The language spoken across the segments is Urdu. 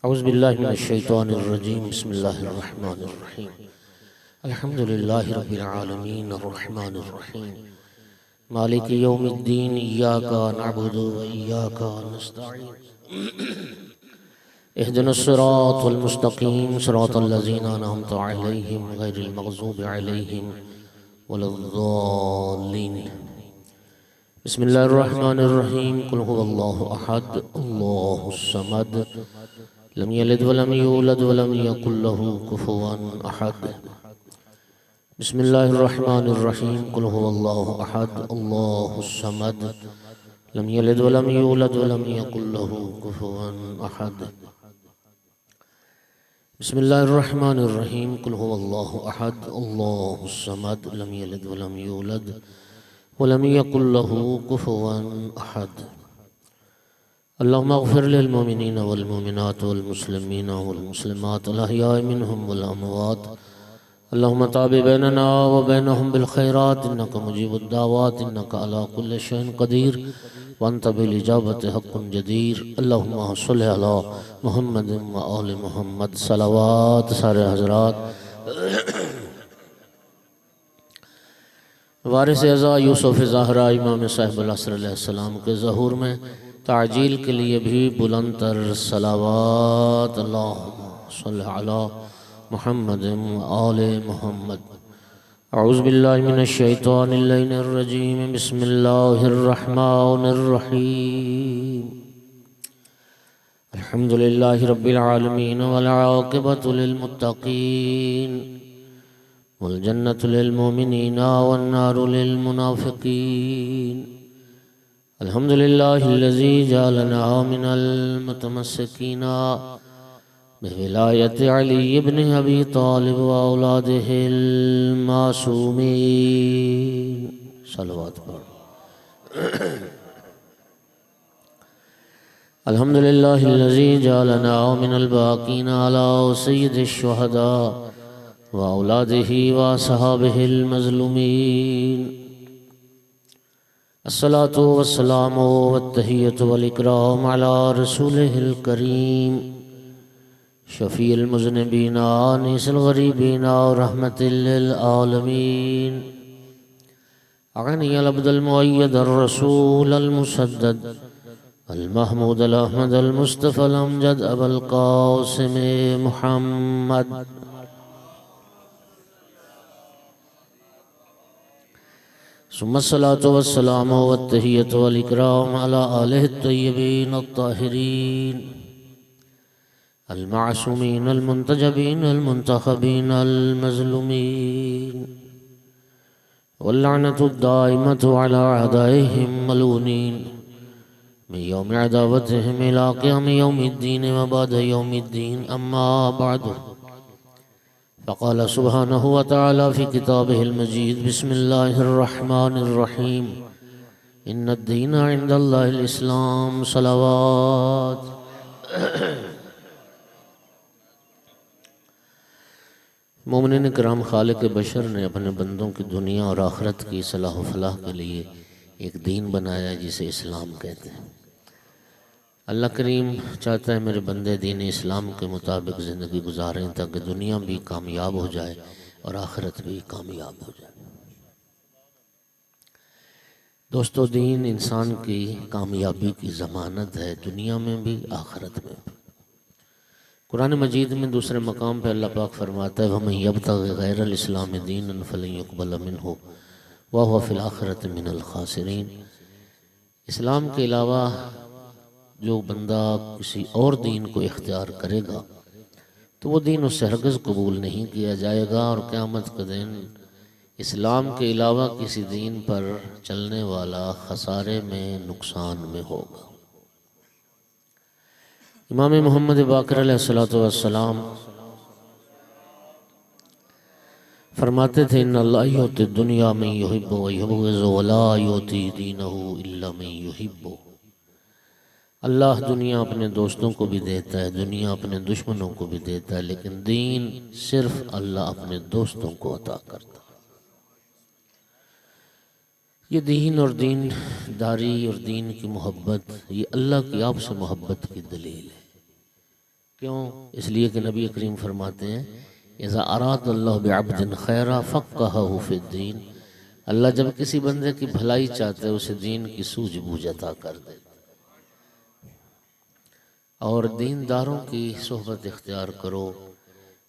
اعوذ باللہ من الشیطان الرجیم بسم اللہ الرحمن الرحیم الحمد للہ رب العالمین الرحمن الرحیم مالک یوم الدین ایاک نعبد و ایاک نستعین اهدنا الصراط المستقیم صراط الذین انعمت علیہم غیر المغضوب علیہم ولا الضالین بسم اللہ الرحمن الرحیم قل هو اللہ احد اللہ الصمد لم يلد ولم يولد ولم يكن له كفوا احد بسم الله الرحمن الرحيم قل هو الله احد الله الصمد لم يلد ولم يولد ولم يكن له كفوا احد بسم الله الرحمن الرحيم قل هو الله احد الله الصمد لم يلد ولم يولد ولم يكن له كفوا احد اللهم اغفر للمؤمنين والمؤمنات والمسلمين والمسلمات الأحياء منهم والأموات اللهم تاب بيننا وبينهم بالخيرات إنك مجيب الدعوات إنك على كل شيء قدير وأنت بالإجابة حق جدير اللهم صل على محمد وآل محمد صلوات سارے حضرات وارث اعزا یوسف زہرا امام صاحب العصر علیہ السلام کے ظہور میں تعجیل کے لیے بھی بلند تر صلوات اللہم صلی علی محمد آل محمد اعوذ باللہ من الشیطان اللعین الرجیم بسم اللہ الرحمن الرحیم الحمدللہ رب العالمین والعاقبۃ للمتقین والجنة للمؤمنین والنار للمنافقین الحمد لله الذي جعلنا من المتمسكين بولاية علي بن أبي طالب وأولاده المعصومين صلوات الحمد لله الذي جعلنا من الباقين على سيد الشهداء وأولاده وأصحابه المظلومين الصلاة والسلام والتحية والإكرام على رسوله الكريم شفيع المذنبين آنس الغريبين ورحمة للعالمين أغني العبد المؤيد الرسول المسدد المحمود الأحمد المصطفى الأمجد أبا القاسم محمد ثم الصلاة والسلام والتحية والإكرام على آله الطيبين الطاهرين المعصومين المنتجبين المنتخبين المظلومين واللعنة الدائمة على أعدائهم ملعونين من يوم عداوتهم إلى قيام يوم الدين وبعد يوم الدين أما بعد فقال سبحانه وتعالى في كتابه المجيد بسم الله الرحمن الرحيم إن الدين عند الله الإسلام صلوات مومنین کرام خالق بشر نے اپنے بندوں کی دنیا اور آخرت کی صلاح و فلاح کے لیے ایک دین بنایا جسے اسلام کہتے ہیں اللہ کریم چاہتا ہے میرے بندے دین اسلام کے مطابق زندگی گزاریں تاکہ دنیا بھی کامیاب ہو جائے اور آخرت بھی کامیاب ہو جائے دوستو دین انسان کی کامیابی کی ضمانت ہے دنیا میں بھی آخرت میں بھی قرآن مجید میں دوسرے مقام پہ اللہ پاک فرماتا ہے وَمَن يَبْتَغِ غَيْرَ الْإِسْلَامِ دِينًا فَلَن يُقْبَلَ مِنْهُ وَهُوَ فِي الْآخِرَةِ مِنَ الْخَاسِرِينَ اسلام کے علاوہ جو بندہ کسی اور دین کو اختیار کرے گا تو وہ دین اس سے ہرگز قبول نہیں کیا جائے گا اور قیامت کا دن اسلام کے علاوہ کسی دین پر چلنے والا خسارے میں نقصان میں ہوگا امام محمد باقر علیہ السلام فرماتے تھے ان اللہ یؤتی الدنیا من یحب و یبغض ولا یؤتی دینہ الا من یحب اللہ دنیا اپنے دوستوں کو بھی دیتا ہے دنیا اپنے دشمنوں کو بھی دیتا ہے لیکن دین صرف اللہ اپنے دوستوں کو عطا کرتا ہے یہ دین اور دین داری اور دین کی محبت یہ اللہ کی آپ سے محبت کی دلیل ہے کیوں؟ اس لیے کہ نبی کریم فرماتے ہیں اذا اراد اللہ بعبد خیرا فقہہ فی الدین، اللہ جب کسی بندے کی بھلائی چاہتے اسے دین کی سوجھ بوجھ عطا کر دے۔ اور دینداروں کی صحبت اختیار کرو۔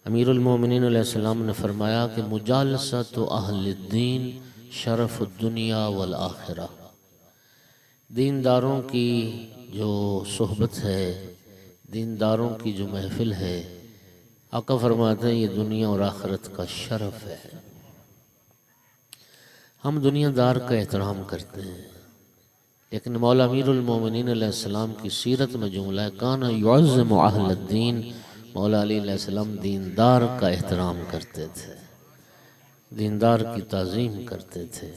امیر المومنین علیہ السلام نے فرمایا کہ مجالسۃ اہل الدین شرف الدنیا والآخرہ، دینداروں کی جو صحبت ہے، دینداروں کی جو محفل ہے، آقا فرماتے ہیں یہ دنیا اور آخرت کا شرف ہے۔ ہم دنیا دار کا احترام کرتے ہیں، لیکن مولا امیر المومنین علیہ السلام کی سیرت میں جملہ ہے کان یعظم اہل الدین، مولا علی علیہ السلام دیندار کا احترام کرتے تھے، دیندار کی تعظیم کرتے تھے۔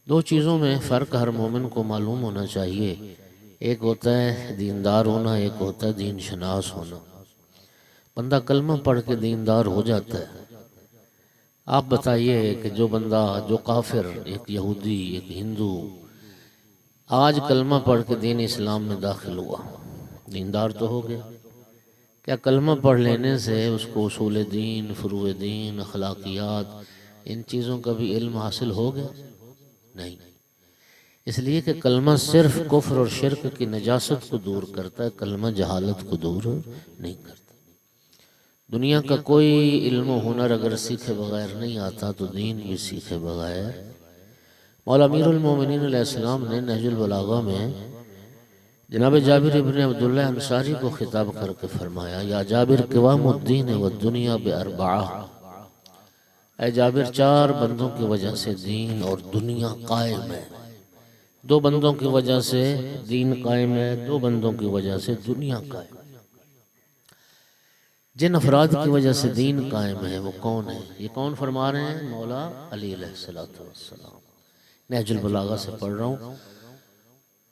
دو چیزوں میں فرق ہر مومن کو معلوم ہونا چاہیے، ایک ہوتا ہے دیندار ہونا، ایک ہوتا ہے دین شناس ہونا۔ بندہ کلمہ پڑھ کے دیندار ہو جاتا ہے۔ آپ بتائیے کہ جو بندہ، جو کافر، ایک یہودی، ایک ہندو، آج کلمہ پڑھ کے دین اسلام میں داخل ہوا، دیندار تو ہو گیا؟ کیا کلمہ پڑھ لینے سے اس کو اصول دین، فروع دین، اخلاقیات، ان چیزوں کا بھی علم حاصل ہو گیا؟ نہیں۔ اس لیے کہ کلمہ صرف کفر اور شرک کی نجاست کو دور کرتا ہے، کلمہ جہالت کو دور نہیں کرتا۔ دنیا کا کوئی علم و ہنر اگر سیکھے بغیر نہیں آتا تو دین بھی سیکھے بغیر۔ مولا امیر المومنین علیہ السلام نے نہج البلاغہ میں جناب جابر ابن عبداللہ انصاری کو خطاب کر کے فرمایا یا جابر قوام الدین والدنیا باربعہ، اے جابر چار بندوں کی وجہ سے دین اور دنیا قائم ہے۔ دو بندوں کی وجہ سے دین قائم ہے، دو بندوں کی وجہ سے دنیا قائم ہے۔ جن افراد کی وجہ سے دین قائم ہے وہ کون ہے؟ یہ کون فرما رہے ہیں؟ مولا علی علیہ السلام۔ نہج البلاغہ سے پڑھ رہا ہوں۔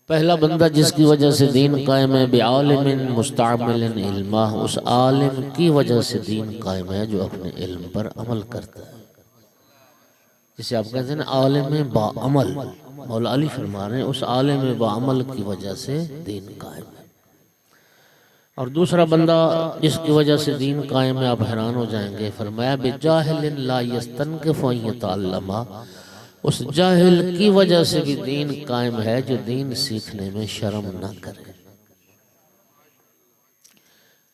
پہلا بندہ جس کی وجہ سے دین قائم ہے بعالم مستعمل علمہ، اس عالم کی وجہ سے دین قائم ہے جو اپنے علم پر عمل کرتا ہے، جسے آپ کہتے ہیں عالم با عمل۔ مولا علی فرما رہے ہیں اس عالم با عمل کی وجہ سے دین قائم ہے۔ اور دوسرا بندہ جس کی وجہ سے دین قائم ہے، آپ حیران ہو جائیں گے، فرمایا بجاہل لا یستنکف ان یتعلم، اس جاہل کی وجہ سے بھی دین قائم ہے جو دین سیکھنے میں شرم نہ کرے۔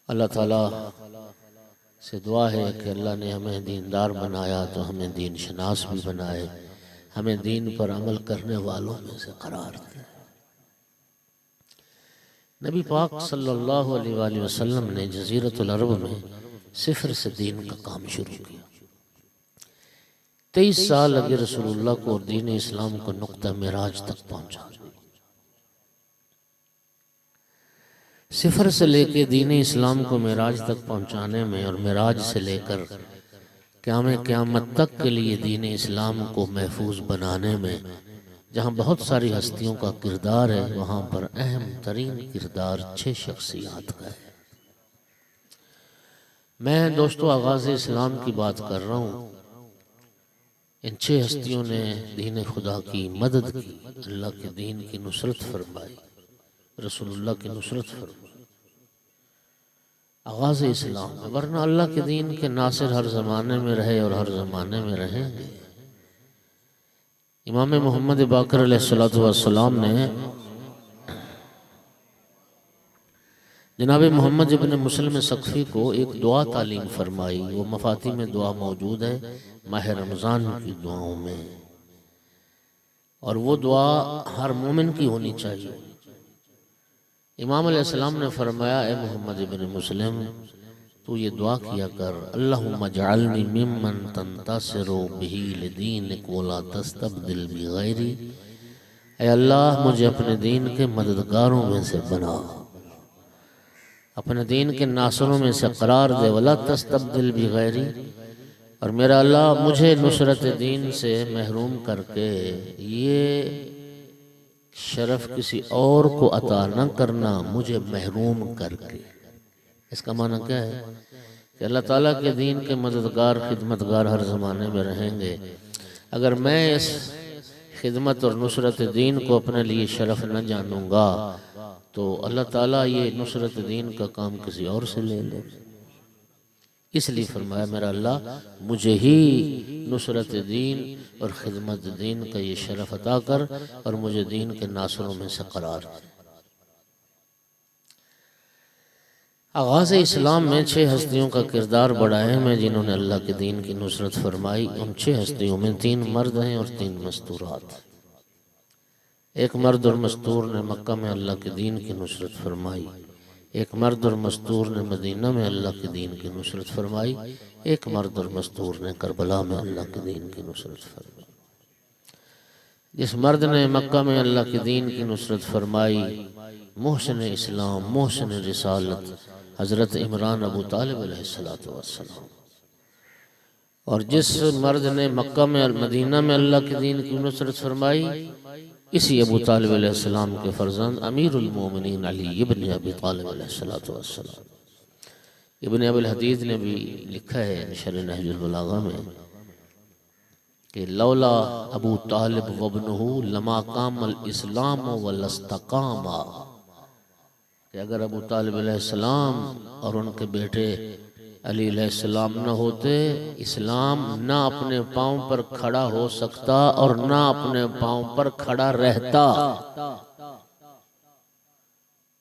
اللہ تعالیٰ سے دعا ہے کہ اللہ نے ہمیں دیندار بنایا تو ہمیں دین شناس بھی بنائے، ہمیں دین پر عمل کرنے والوں میں سے قرار دے۔ نبی پاک صلی اللہ علیہ وآلہ وسلم نے جزیرۃ العرب میں صفر سے دین کا کام شروع کیا۔ 23 سال لگے رسول اللہ کو اور دین اسلام کو نقطہ معراج تک پہنچا۔ صفر سے لے کے دین اسلام کو معراج تک پہنچانے میں اور معراج سے لے کر قیامت تک کے لیے دین اسلام کو محفوظ بنانے میں جہاں بہت ساری ہستیوں کا کردار ہے، وہاں پر اہم ترین کردار 6 شخصیات کا ہے۔ میں دوستو آغاز اسلام کی بات کر رہا ہوں۔ ان 6 ہستیوں نے دین خدا کی مدد کی، اللہ کے دین کی نصرت فرمائی، رسول اللہ کی نصرت فرمائی۔ آغاز اسلام ہے، ورنہ اللہ کے دین کے ناصر ہر زمانے میں رہے اور ہر زمانے میں رہیں گے۔ امام محمد باقر علیہ السلام نے جناب محمد ابن مسلم سقفی کو ایک دعا تعلیم فرمائی، وہ مفاتیح میں دعا موجود ہے ماہ رمضان کی دعاؤں میں، اور وہ دعا ہر مومن کی ہونی چاہیے۔ امام علیہ السلام نے فرمایا اے محمد ابن مسلم تو یہ دعا کیا کر، اللہم اجعلنی ممن تنتصر بہ لدینک ولا تستبدل بغیری، اے اللہ مجھے اپنے دین کے مددگاروں میں سے بنا، اپنے دین کے ناصروں میں سے قرار دے، ولا تستبدل بغیری، اور میرا اللہ مجھے نصرت دین سے محروم کر کے یہ شرف کسی اور کو عطا نہ کرنا، مجھے محروم کر کے۔ اس کا معنی کیا ہے کہ اللہ تعالیٰ کے دین کے مددگار، خدمتگار ہر زمانے میں رہیں گے۔ اگر میں اس خدمت اور نصرت دین کو اپنے لیے شرف نہ جانوں گا تو اللہ تعالیٰ یہ نصرت دین کا کام کسی اور سے لے لے، اس لیے فرمایا میرا اللہ مجھے ہی نصرت دین اور خدمت دین کا یہ شرف عطا کر اور مجھے دین کے ناصروں میں سے قرار دے۔ آغاز اسلام میں 6 ہستیوں کا کردار بڑا اہم ہے جنہوں نے اللہ کے دین کی نصرت فرمائی۔ ان 6 ہستیوں میں 3 مرد ہیں اور 3 مستورات۔ ایک مرد اور مستور نے مکہ میں اللہ کے دین کی نصرت فرمائی، ایک مرد اور مستور نے مدینہ میں اللہ کے دین کی نصرت فرمائی، ایک مرد اور مستور نے کربلا میں اللہ کے دین کی نصرت فرمائی۔ جس مرد نے مکہ میں اللہ کے دین کی نصرت فرمائی، محسن اسلام، محسن رسالت حضرت عمران ابو طالب علیہ السلام، اور جس مرد نے مکہ میں مدینہ میں اللہ کے دین کی نصرت فرمائی، اسی ابو طالب علیہ السلام کے فرزند امیر المومنین علی ابن ابی طالب علیہ السلام۔ ابن ابی الحدید نے بھی لکھا ہے شرح نہج البلاغہ میں کہ لولا ابو طالب وابنہ لما قام الاسلام ولستقاما، کہ اگر ابو طالب علیہ السلام اور ان کے بیٹے علی علیہ السلام نہ ہوتے، اسلام نہ اپنے پاؤں پر کھڑا ہو سکتا اور نہ اپنے پاؤں پر کھڑا رہتا۔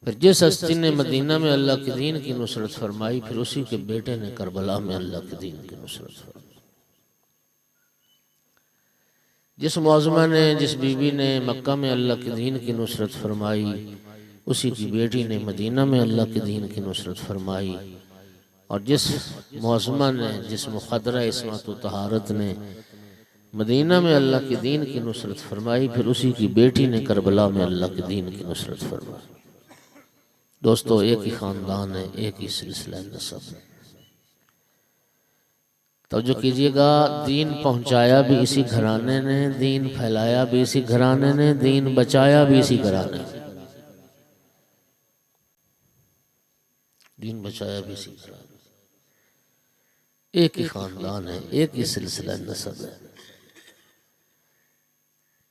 پھر جس ہستی نے مدینہ میں اللہ کے دین کی نصرت فرمائی، پھر اسی کے بیٹے نے کربلا میں اللہ کے دین کی نصرت فرمائی۔ جس معظمہ نے، جس بی بی نے مکہ میں اللہ کے دین کی نصرت فرمائی، اسی کی بیٹی نے مدینہ میں اللہ کے دین کی نصرت فرمائی، اور جس معظمہ نے، جس مخدرہ عصمت و طہارت نے مدینہ میں اللہ کے دین کی نصرت فرمائی، پھر اسی کی بیٹی نے کربلا میں اللہ کے دین کی نصرت فرمائی۔ دوستو، ایک ہی خاندان ہے، ایک ہی سلسلہ نسب ہے۔ توجہ کیجئے گا، دین پہنچایا بھی اسی گھرانے نے، دین پھیلایا بھی اسی گھرانے نے، دین بچایا بھی اسی گھرانے نے، دین بچایا بھی اسی گھرانے نے۔ ایک ہی خاندان ہے، ایک ہی سلسلہ نسب ہے۔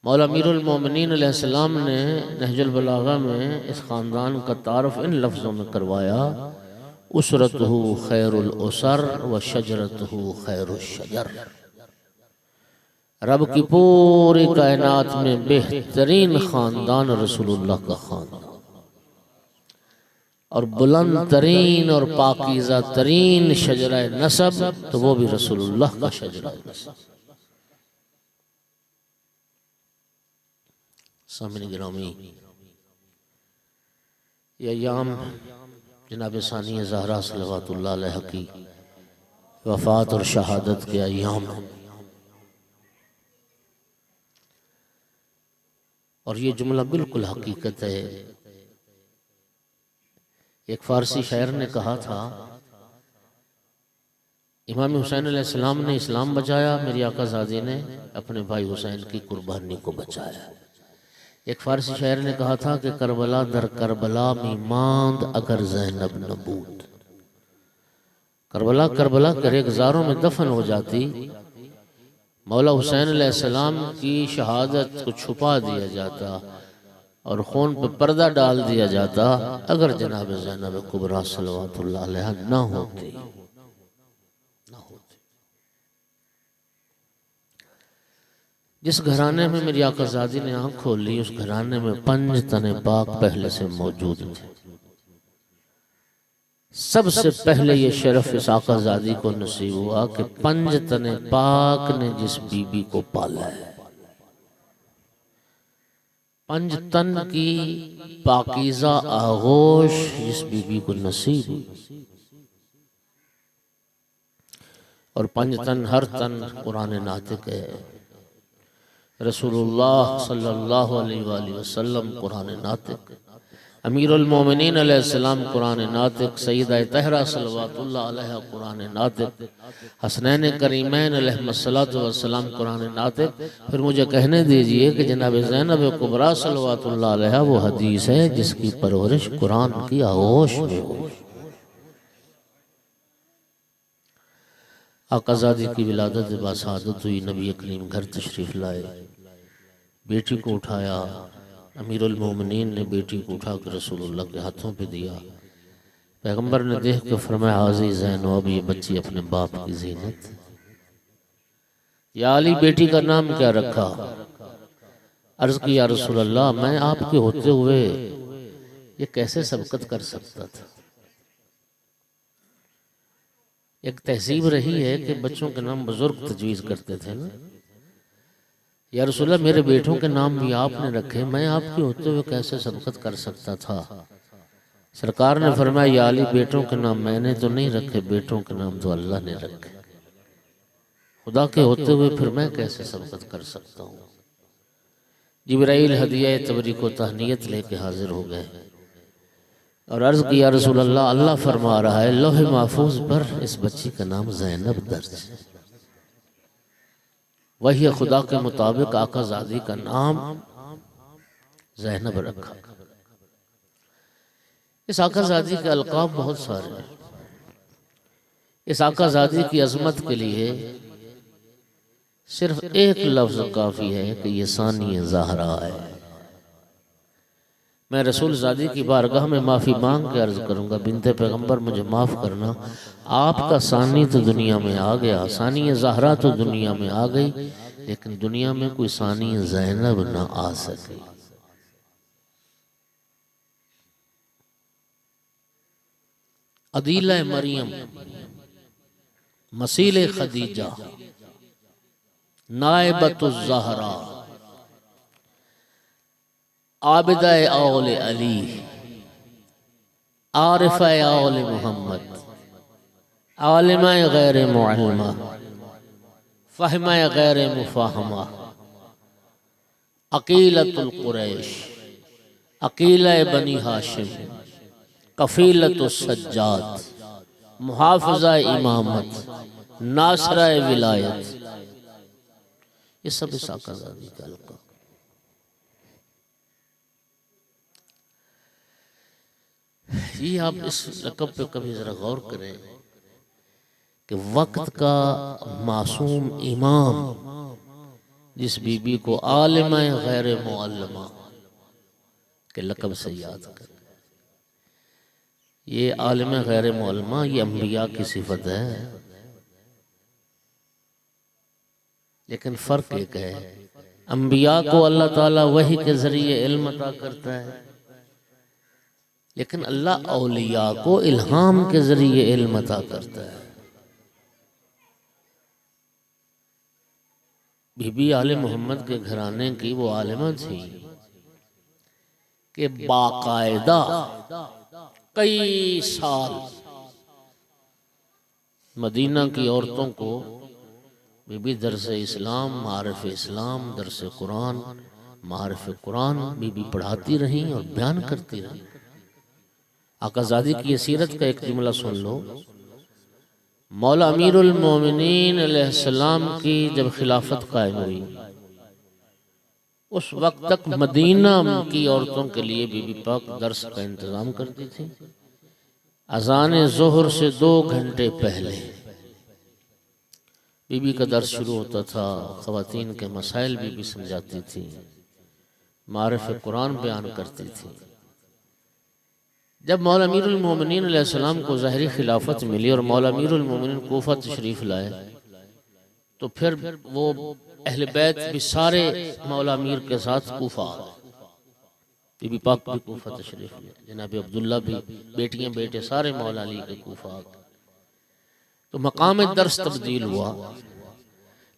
مولا امیر المومنین علیہ السلام نے نہج البلاغہ میں اس خاندان کا تعارف ان لفظوں میں کروایا: اسرتہ خیر الاسر و شجرتہ خیر الشجر۔ رب کی پوری کائنات میں بہترین خاندان رسول اللہ کا خاندان، اور بلند ترین اور پاکیزہ ترین شجرہ نسب تو وہ بھی رسول اللہ کا شجرہ نسب۔ سامعین گرامی، یہ ایام جناب ثانیہ زہرا صلوات اللہ علیہ کی وفات اور شہادت کے ایام ہیں، اور یہ جملہ بالکل حقیقت ہے۔ ایک فارسی شاعر نے کہا تھا، امام حسین علیہ السلام نے اسلام بچایا، میری آقا زادی نے اپنے بھائی حسین کی قربانی کو بچایا۔ ایک فارسی شاعر نے کہا تھا کہ کربلا در کربلا می ماند اگر زینب نہ بود۔ کربلا کربلا کے ریگزاروں میں دفن ہو جاتی، مولا حسین علیہ السلام کی شہادت کو چھپا دیا جاتا اور خون پہ پردہ ڈال دیا جاتا اگر جناب زینب کبریٰ صلوات اللہ علیہ نہ ہوتی۔ جس گھرانے میں میری آقا زادی نے آنکھ کھول لی، اس گھرانے میں 5 تن پاک پہلے سے موجود تھے۔ سب سے پہلے یہ شرف اس آقا زادی کو نصیب ہوا کہ 5 تن پاک نے جس بی بی کو پالا ہے، 5 تن کی پاکیزہ آغوش جس بی بی کو نصیب ہوئی، اور 5 تن، ہر تن قرآن ناطق ہے۔ رسول اللہ صلی اللہ علیہ وآلہ وسلم قرآن ناطق، امیر المومنین علیہ السلام قرآن ناطق، سیدہ طاہرہ صلوات اللہ علیہ قرآن ناطق، حسنین کریمین علیہ السلام قرآن ناطق۔ پھر مجھے کہنے دیجئے کہ جناب زینب کبریٰ صلوات اللہ علیہ وہ حدیث ہے جس کی پرورش قرآن کی آغوش میں ہوئی۔ آقا زادی کی ولادت باسعادت ہوئی، نبی کریم گھر تشریف لائے، بیٹی کو اٹھایا، امیر المومنین نے بیٹی کو اٹھا کر رسول اللہ کے ہاتھوں پہ دیا۔ پیغمبر نے دیکھ کے فرمایا حاضی زینب، اب یہ بچی اپنے باپ کی زینت۔ یا علی بیٹی کا نام کیا رکھا؟ عرض کی یا رسول اللہ میں آپ کے ہوتے ہوئے یہ کیسے سبقت کر سکتا تھا؟ ایک تہذیب رہی ہے کہ بچوں کے نام بزرگ تجویز کرتے تھے نا۔ یا رسول اللہ میرے بیٹوں کے نام بھی آپ نے رکھے، میں آپ کے ہوتے ہوئے کیسے سبقت کر سکتا تھا؟ سرکار نے فرمایا یا علی بیٹوں کے نام میں نے تو نہیں رکھے، بیٹوں کے نام تو اللہ نے رکھے، خدا کے ہوتے ہوئے پھر میں کیسے سبقت کر سکتا ہوں؟ جبرائیل ہدیہ تبریک و تہنیت لے کے حاضر ہو گئے اور عرض کی یا رسول اللہ، اللہ فرما رہا ہے لوح محفوظ پر اس بچی کا نام زینب درج ہے۔ وہی خدا کے مطابق آقا زادی کا نام زینب رکھا۔ اس آقا زادی کے القاب بہت سارے ہیں۔ اس آقا زادی کی عظمت کے لیے صرف ایک لفظ کافی ہے کہ یہ ثانی زہرا ہے۔ میں رسول زادی کی بارگاہ میں معافی مانگ کے عرض کروں گا بنت پیغمبر مجھے معاف کرنا، آپ کا ثانی تو دنیا میں آ گیا، ثانی زہرا تو دنیا میں آ گئی، لیکن دنیا میں کوئی ثانی زینب نہ آ سکی۔ عدیلہ مریم، مسیل خدیجہ، نائبۃ الزہرا، عابدہ اول علی، عارفہ اول محمد، عالمہ غیر معلمہ، فہمہ غیر مفاہمہ، عقیلۃ القریش، عقیلہ بنی ہاشم، کفیلۃ السجاد، محافظہ امامت، ناصرہ ولایت، یہ سب اس آقا زادی کا القاب۔ یہ آپ اس لقب پہ کبھی ذرا غور کریں کہ وقت کا معصوم امام جس بی بی کو عالمہ غیر معلمہ کے لقب سے یاد کریں۔ یہ عالمہ غیر معلمہ یہ انبیاء کی صفت ہے، لیکن فرق ایک ہے، انبیاء کو اللہ تعالیٰ وحی کے ذریعے علم عطا کرتا ہے، لیکن اللہ اولیاء کو الہام کے ذریعے علم عطا کرتا ہے۔ بی بی آل محمد کے گھرانے کی وہ عالمہ تھی کہ باقاعدہ کئی سال مدینہ کی عورتوں کو بی بی درس اسلام، معارف اسلام، درس قرآن، معارف قرآن بی بی پڑھاتی رہیں اور بیان کرتی رہیں۔ آقا زادی کی سیرت کا ایک جملہ سن لو، مولا امیر المومنین علیہ السلام کی جب خلافت قائم ہوئی اس وقت تک مدینہ کی عورتوں کے لیے بی بی پاک درس کا انتظام کرتی تھی۔ اذان ظہر سے 2 گھنٹے پہلے بی بی کا درس شروع ہوتا تھا، خواتین کے مسائل بی بی سمجھاتی تھی، معارف قرآن بیان کرتی تھی۔ جب مولا امیر المومنین علیہ السلام کو ظاہری خلافت ملی اور مولا امیر المومنین کوفہ تشریف لائے تو پھر وہ اہل بیت بھی سارے مولا امیر کے ساتھ کوفہ آ گئے۔ بی بی پاک بھی کوفہ تشریف لائے، جناب عبداللہ بھی، بیٹیاں بیٹے سارے مولا علی کے کوفہ آ گئے۔ تو مقام درس تبدیل ہوا،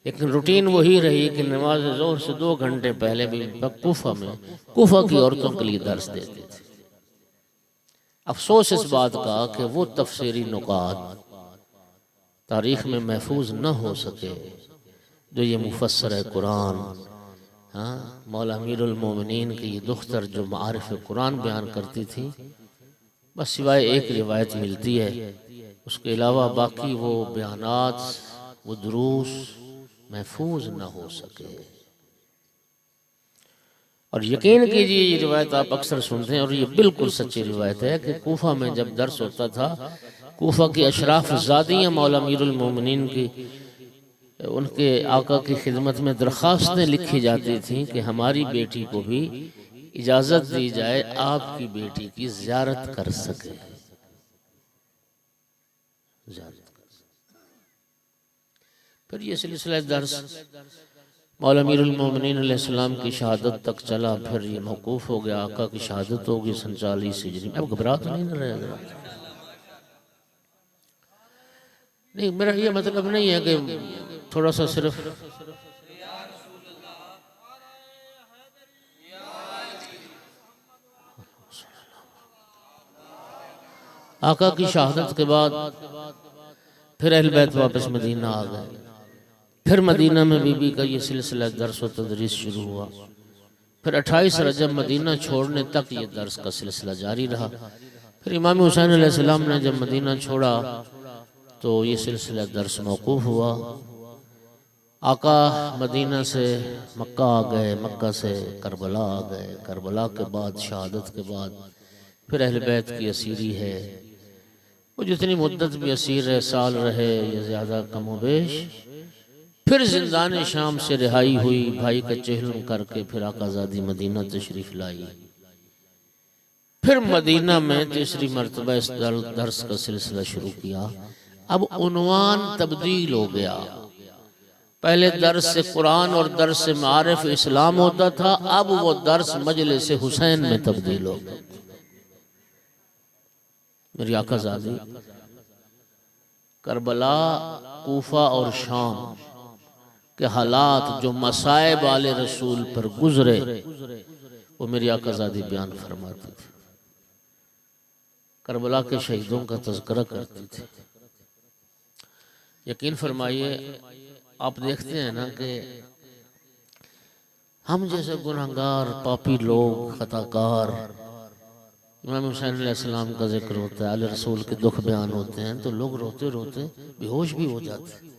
لیکن روٹین وہی رہی کہ نماز ظہر سے 2 گھنٹے پہلے بی بی پاک کوفہ میں کوفہ کی عورتوں کے لیے درس دیتے تھے۔ افسوس اس بات کا کہ وہ تفسیری نکات تاریخ میں محفوظ نہ ہو سکے جو یہ مفسر قرآن مولا امیر المومنین کی یہ دختر جو معارف قرآن بیان کرتی تھی، بس سوائے ایک روایت ملتی ہے، اس کے علاوہ باقی وہ بیانات، وہ دروس محفوظ نہ ہو سکے۔ اور یقین کیجئے یہ روایت آپ اکثر سنتے ہیں اور یہ بالکل سچی روایت ہے کہ کوفہ میں جب درس ہوتا تھا، کوفہ کی اشراف زادیاں مولا امیر المومنین کی ان کے آقا کی خدمت میں درخواستیں لکھی جاتی تھیں کہ ہماری بیٹی کو بھی اجازت دی جائے آپ کی بیٹی کی زیارت کر سکے. پھر یہ سلسلہ درس مولا امیر المومنین علیہ السلام کی شہادت تک چلا. پھر یہ موقوف ہو گیا. آقا کی شہادت ہوگی 47 ہجری میں. اب گھبرا تو نہیں رہے گا. نہیں، میرا یہ مطلب نہیں ہے کہ تھوڑا سا صرف آقا کی شہادت کے بعد پھر اہل بیت واپس مدینہ آ گئے. پھر مدینہ میں بی بی کا یہ سلسلہ درس و تدریس شروع ہوا. پھر 28 رجب مدینہ چھوڑنے تک یہ درس کا سلسلہ جاری رہا. پھر امام حسین علیہ السلام نے جب مدینہ چھوڑا تو یہ سلسلہ درس موقوف ہوا. آقا مدینہ سے مکہ آ گئے، مکہ سے کربلا آ گئے، کربلا کے بعد شہادت کے بعد پھر اہل بیت کی اسیری ہے. وہ جتنی مدت بھی اسیر رہے، سال رہے یا زیادہ کم و بیش. پھر زندان شام سے رہائی ہوئی، بھائی کا چہلم کر کے پھر آقا زادی مدینہ تشریف لائی. پھر مدینہ میں تیسری مرتبہ اس درس کا سلسلہ شروع کیا. اب عنوان تبدیل ہو گیا. پہلے درس سے قرآن اور درس سے معارف اسلام ہوتا تھا، اب وہ درس مجلس حسین میں تبدیل ہو گیا. میری آقا زادی کربلا، کوفہ اور شام کے حالات جو مصائب والے رسول پر گزرے وہ میری آقا زادی بیان فرماتی تھی. کربلا کے شہیدوں کا تذکرہ کرتی تھی. یقین فرمائیے، آپ دیکھتے ہیں نا کہ ہم جیسے گناہگار پاپی لوگ، خطاکار، امام حسین علیہ السلام کا ذکر ہوتا ہے، علیہ رسول کے دکھ بیان ہوتے ہیں تو لوگ روتے روتے بے ہوش بھی ہو جاتے ہیں.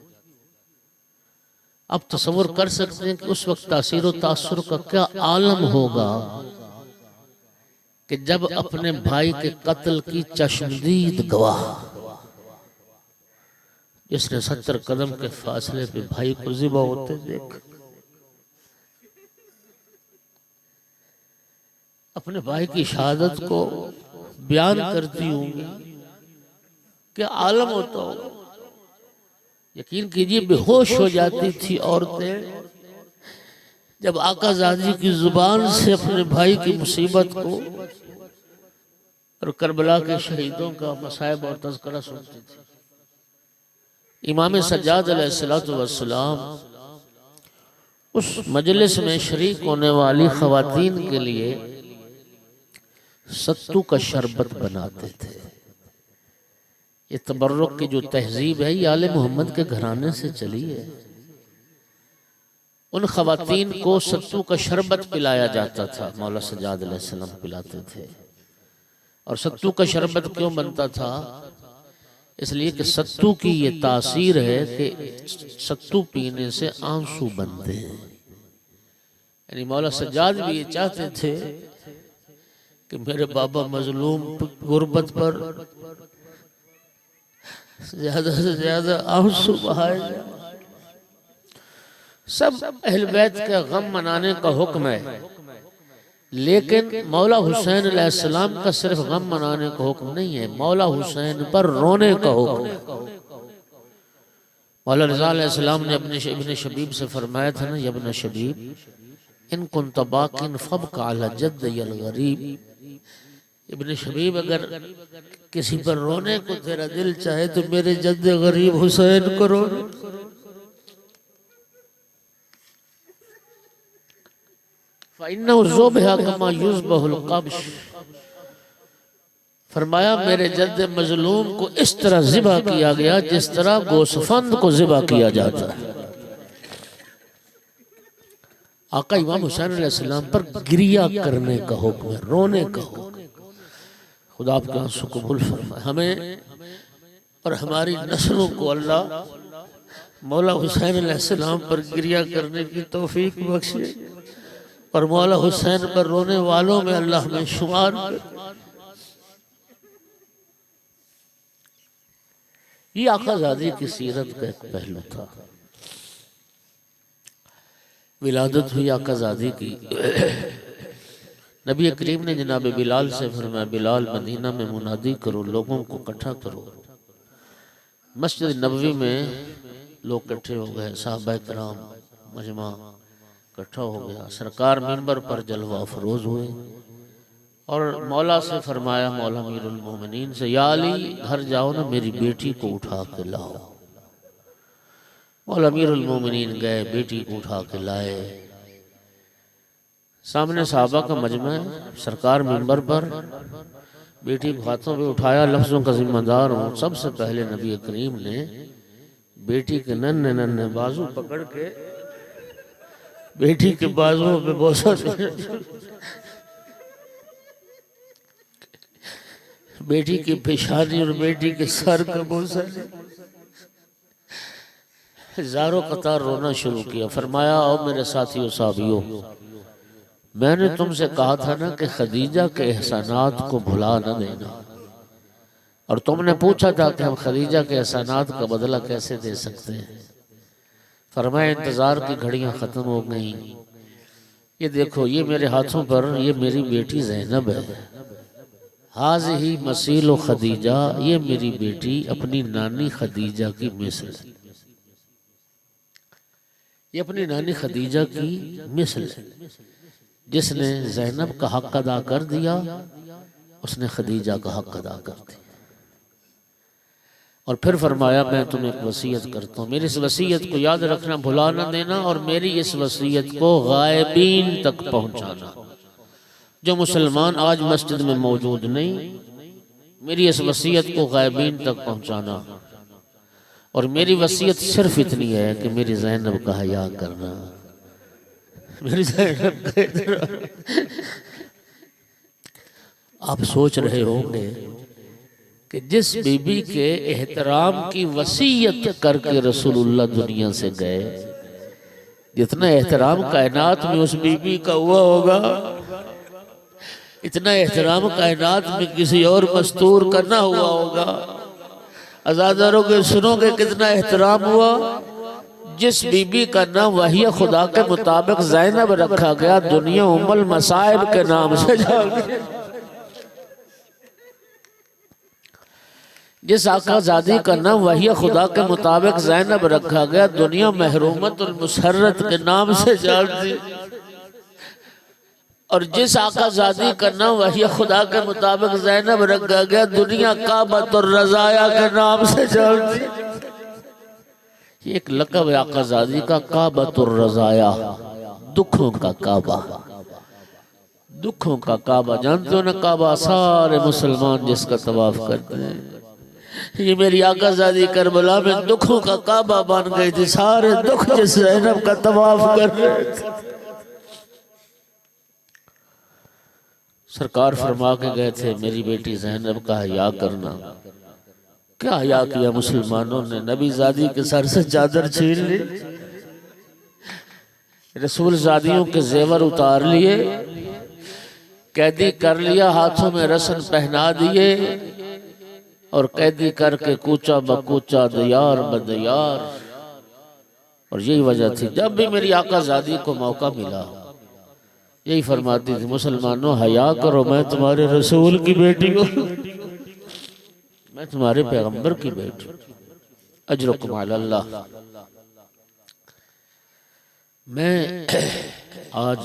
اب تصور کر سکتے ہیں کہ اس وقت تاثیر و تاثر کا کیا عالم ہوگا کہ جب اپنے بھائی کے قتل کی چشمدید گواہ، جس نے 70 قدم کے فاصلے پہ بھائی کو ذبح ہوتے دیکھ، اپنے بھائی کی شہادت کو بیان کرتی ہوں گی، کیا عالم ہوتا ہو. یقین کیجئے بے ہوش ہو جاتی تھی عورتیں جب آقا زادی کی زبان سے اپنے بھائی کی مصیبت کو اور کربلا کے شہیدوں کا مصائب اور تذکرہ سنتی تھی. امام سجاد علیہ السلام اس مجلس میں شریک ہونے والی خواتین کے لیے ستو کا شربت بناتے تھے. یہ تبرک کی جو تہذیب ہے یہ آل محمد کے گھرانے سے چلی ہے. ان خواتین کو ستو کا شربت پلایا جاتا تھا، مولا سجاد علیہ السلام پلاتے تھے. اور ستو کا شربت کیوں بنتا تھا؟ اس لیے کہ ستو کی یہ تاثیر ہے کہ ستو پینے سے آنسو بنتے ہیں. یعنی مولا سجاد بھی یہ چاہتے تھے کہ میرے بابا مظلوم غربت پر زیادہ سے زیادہ آنسو بہائے جائیں. سب اہل بیت کا غم منانے کا حکم ہے، لیکن مولا حسین علیہ السلام کا صرف غم منانے کا حکم نہیں ہے، مولا حسین پر رونے کا حکم ہے. مولا رضا علیہ السلام نے اپنے ابن شبیب سے فرمایا تھا نا، یا ابن شبیب ان کنت باقین فبک علی جدی الغریب. ابن شبیب اگر کسی پر رونے کو تیرا دل چاہے تو میرے جد غریب حسین کو رو. فَإِنَّهُ ذُبِحَ كَمَا يُذْبَحُ الْقَبْشُ. فرمایا میرے جد مظلوم کو اس طرح ذبح کیا گیا جس طرح گوسفند کو ذبح کیا جاتا ہے. آقا امام حسین علیہ السلام پر گریہ کرنے کا حکم ہے، رونے کا حکم. خدا آپ کے آنسو قبول فرمائے. ہمیں اور ہماری نسلوں کو اللہ مولا حسین علیہ السلام پر گریہ کرنے کی توفیق بخشے اور مولا حسین پر رونے والوں میں اللہ ہمیں شمار کرے. یہ آقا زادی کی سیرت کا ایک پہلو تھا. ولادت ہوئی آقا زادی کی نبی کریم نے جناب بلال سے فرمایا بلال مدینہ میں منادی کرو، لوگوں کو اکٹھا کرو۔ مسجد نبوی میں لوگ اکٹھے ہو گئے، صحابہ کرام مجمع اکٹھا ہو گیا، سرکار منبر پر جلوہ افروز ہوئے اور مولا سے فرمایا، مولا امیر المومنین سے، یا علی گھر جاؤ نا، میری بیٹی کو اٹھا کے لاؤ۔ مولا امیر المومنین گئے، بیٹی کو اٹھا کے لائے، سامنے صحابہ کا مجمع ہے، سرکار منبر پر، بیٹی کو ہاتھوں پہ اٹھایا، لفظوں کا ذمہ دار ہوں۔ سب سے پہلے نبی کریم نے بیٹی کے ننھے ننھے بازو پکڑ کے بیٹی کے بازو پہ بوسہ دیا، بیٹی کی پیشانی اور بیٹی کے سر کا بوسہ دیا، ہزاروں قطار رونا شروع کیا۔ فرمایا، او میرے ساتھیوں صحابیوں، میں نے تم سے کہا تھا نا کہ خدیجہ کے احسانات کو بھلا نہ دینا، اور تم نے پوچھا تھا کہ ہم خدیجہ کے احسانات کا بدلہ کیسے دے سکتے ہیں۔ فرمایا، انتظار کی گھڑیاں ختم ہو گئیں، یہ دیکھو، یہ میرے ہاتھوں پر یہ میری بیٹی زینب ہے، ہاذہی مسیل خدیجہ، یہ میری بیٹی اپنی نانی خدیجہ کی مثل ہے، یہ اپنی نانی خدیجہ کی مثل ہے، جس نے زینب کا حق ادا کر دیا اس نے خدیجہ کا حق ادا کر دیا۔ اور پھر فرمایا، میں تمہیں ایک وصیت کرتا ہوں، میری اس وصیت کو یاد رکھنا، بھلا نہ دینا، اور میری اس وصیت کو غائبین تک پہنچانا۔ جو مسلمان آج مسجد میں موجود نہیں، میری اس وصیت کو غائبین تک پہنچانا، اور میری وصیت صرف اتنی ہے کہ میری زینب کا حیا کرنا، میری زینب کا آپ سوچ رہے ہوں گے کہ جس بی بی کے احترام کی وصیت کر کے رسول اللہ دنیا سے گئے، جتنا احترام کائنات میں اس بی بی کا ہوا ہوگا، اتنا احترام کائنات میں کسی اور مستور کا نہ ہوا ہوگا۔ عزاداروں کے سنو گے کتنا احترام ہوا، جس بی بی کا نام وحی خدا کے مطابق زینب رکھا گیا، دنیا ام المصائب کے نام سے جا گئی۔ جس آقا زادی کا نام وحی خدا کے مطابق زینب رکھا گیا، دنیا محرومت المسرت کے نام سے جانتی، اور جس آقا زادی کا نام وحی خدا کے مطابق زینب رکھا گیا، دنیا کعبۃ الرضایا کے نام سے جانتی۔ یہ ایک لقب ہے آقا زادی کا، کعبۃ الرضایا، دکھوں کا کعبہ، دکھوں کا کعبہ۔ جانتے ہو نا کعبہ سارے مسلمان جس کا طواف کرتے ہیں، یہ میری آقا زادی کربلا میں دکھوں کا کعبہ بن گئی تھی، سارے دکھ جس زینب کا طواف کر رہے تھے۔ سرکار فرما کے گئے تھے، میری بیٹی زینب کا حیا کرنا۔ کیا حیا کیا مسلمانوں نے؟ نبی زادی کے سر سے چادر چھین لی، رسول زادیوں کے زیور اتار لیے، قیدی کر لیا، ہاتھوں میں رسن پہنا دیے، اور قیدی کر کے کوچا بکوچا، دیار بدیار۔ اور یہی وجہ تھی، جب بھی میری آقا زادی کو موقع ملا یہی فرماتی تھی، مسلمانوں حیا کرو، میں تمہارے رسول کی بیٹی ہوں، میں تمہارے پیغمبر کی بیٹی ہوں، اجرکم علی اللہ۔ میں آج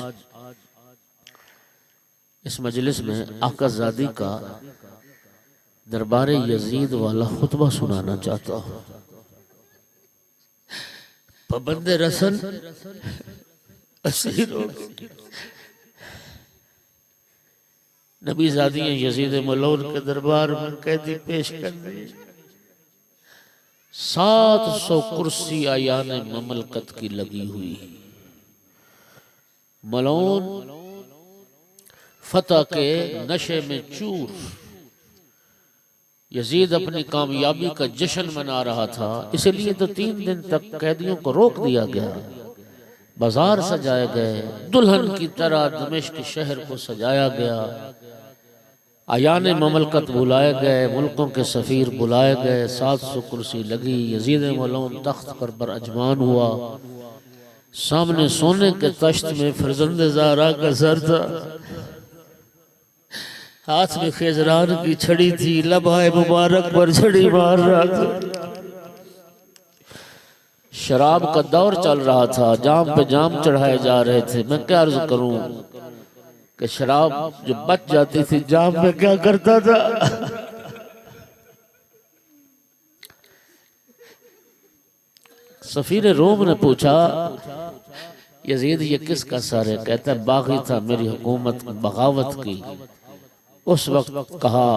اس مجلس میں آقا زادی کا دربار یزید والا خطبہ سنانا چاہتا ہوں۔ پابند رسن اسیر ہو گئے، نبی زادی یزید ملعون کے دربار میں قیدی پیش کر دی، 700 کرسی آیان مملکت کی لگی ہوئی، ملعون فتح کے نشے میں چور، یزید اپنی کامیابی کا جشن منا رہا تھا، اس لیے تو 3 دن تک قیدیوں کو روک دیا گیا، بازار سجائے گئے، دلہن کی طرح دمشق شہر کو سجایا گیا، آیان مملکت بلائے گئے، ملکوں کے سفیر بلائے گئے، 700 کرسی لگی، یزید ملعون تخت پر براجمان ہوا، سامنے سونے کے تشت میں فرزند زہرا کا سر تھا، ہاتھ میں خیزران کی چھڑی تھی، لبائے مبارک پر چھڑی مار رہا تھا۔ شراب کا دور چل رہا تھا، جام پہ جام چڑھائے جا رہے تھے۔ میں کیا عرض کروں کہ شراب جو بچ جاتی تھی جام میں کیا کرتا تھا۔ سفیر روم نے پوچھا یزید یہ کس کا سر ہے؟ کہتا ہے باغی تھا، میری حکومت بغاوت کی۔ اس وقت کہا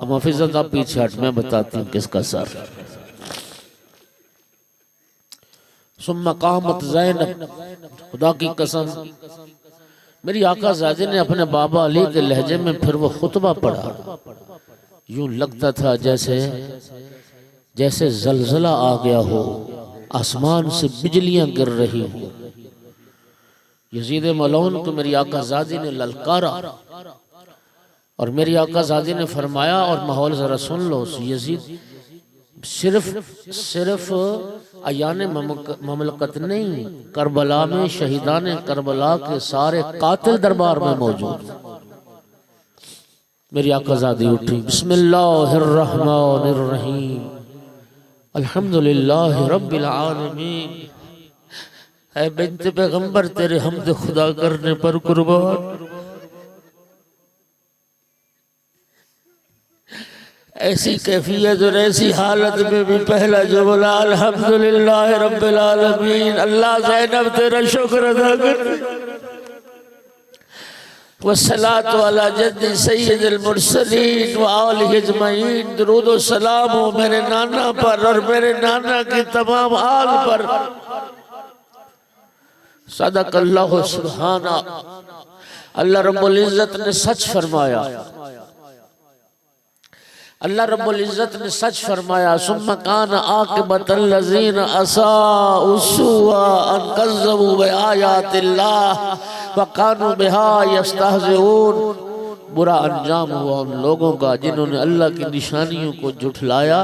اما فضل آپ پیچھے ہٹ، میں بتاتی ہوں کس کا سر۔ ثم قامت زینب، خدا کی قسم میری آقا زادی نے اپنے بابا علی کے لہجے میں پھر وہ خطبہ پڑھا، یوں لگتا تھا جیسے زلزلہ آ گیا ہو، آسمان سے بجلیاں گر رہی ہوں۔ یزید ملعون کو میری آقا زادی نے للکارا اور میری آقا زادی نے فرمایا، اور ماحول ذرا سن لو، یزید صرف ایان مملکت نہیں، کربلا میں شہیدان کربلا کے سارے قاتل دربار میں موجود۔ میری آقا زادی اٹھی، بسم اللہ الرحمن الرحیم، الحمدللہ رب العالمین۔ اے بنت پیغمبر تیرے حمد خدا کرنے پر قربان۔ ایسی کیفیت اور ایسی حالت میں بھی پہلا جو بولا الحمدللہ رب العالمین، اللہ زینب تیرا شکر ادا کر۔ والصلاة علی جد سید المرسلین وآلہ اجمعین، درود و سلام ہو میرے نانا پر اور میرے نانا کی تمام آل پر۔ صدق اللہ سبحانہ، اللہ رب العزت نے سچ فرمایا، اللہ رب العزت نے سچ فرمایا، ثم کان عاقبۃ الذین اساءوا السوء ان کذبوا بآیات اللہ وکانوا بها یستہزئون۔ برا انجام ہوا ان لوگوں کا جنہوں نے اللہ کی نشانیوں کو جھٹلایا،